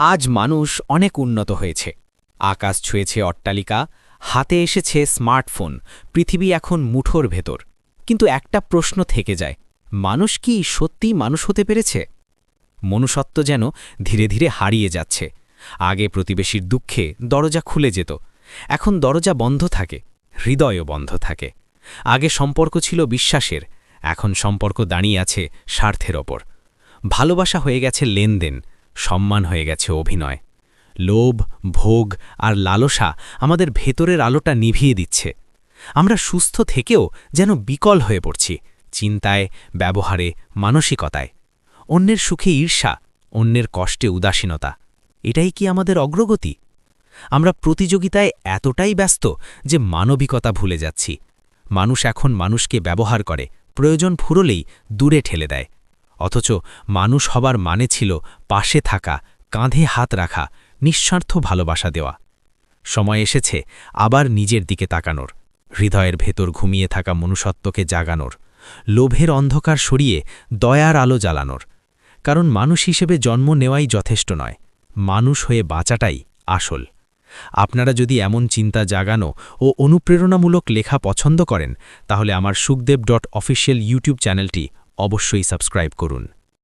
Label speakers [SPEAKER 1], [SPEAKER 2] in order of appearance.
[SPEAKER 1] আজ মানুষ অনেক উন্নত হয়েছে। আকাশ ছুঁয়েছে অট্টালিকা, হাতে এসেছে স্মার্টফোন, পৃথিবী এখন মুঠোর ভেতর। কিন্তু একটা প্রশ্ন থেকে যায়, মানুষ কি সত্যিই মানুষ হতে পেরেছে? মনুষ্যত্ব যেন ধীরে ধীরে হারিয়ে যাচ্ছে। আগে প্রতিবেশীর দুঃখে দরজা খুলে যেত, এখন দরজা বন্ধ থাকে, হৃদয়ও বন্ধ থাকে। আগে সম্পর্ক ছিল বিশ্বাসের, এখন সম্পর্ক দাঁড়িয়ে আছে স্বার্থের ওপর। ভালোবাসা হয়ে গেছে লেনদেন, সম্মান হয়ে গেছে অভিনয়। লোভ, ভোগ আর লালসা আমাদের ভেতরের আলোটা নিভিয়ে দিচ্ছে। আমরা সুস্থ থেকেও যেন বিকল হয়ে পড়ছি, চিন্তায়, ব্যবহারে, মানসিকতায়। অন্যের সুখে ঈর্ষা, অন্যের কষ্টে উদাসীনতা। এটাই কি আমাদের অগ্রগতি? আমরা প্রতিযোগিতায় এতটাই ব্যস্ত যে মানবিকতা ভুলে যাচ্ছি। মানুষ এখন মানুষকে ব্যবহার করে, প্রয়োজন ফুরলেই দূরে ঠেলে দেয়। অথচ মানুষ হবার মানে ছিল পাশে থাকা, কাঁধে হাত রাখা, নিঃস্বার্থ ভালোবাসা দেওয়া। সময় এসেছে আবার নিজের দিকে তাকানোর, হৃদয়ের ভেতর ঘুমিয়ে থাকা মনুষ্যত্বকে জাগানোর, লোভের অন্ধকার সরিয়ে দয়ার আলো জ্বালানোর। কারণ মানুষ হিসেবে জন্ম নেওয়াই যথেষ্ট নয়, মানুষ হয়ে বাঁচাটাই আসল। আপনারা যদি এমন চিন্তা জাগানো ও অনুপ্রেরণামূলক লেখা পছন্দ করেন, তাহলে আমার সুখদেব.অফিসিয়াল ইউটিউব চ্যানেলটি অবশ্যই সাবস্ক্রাইব করুন।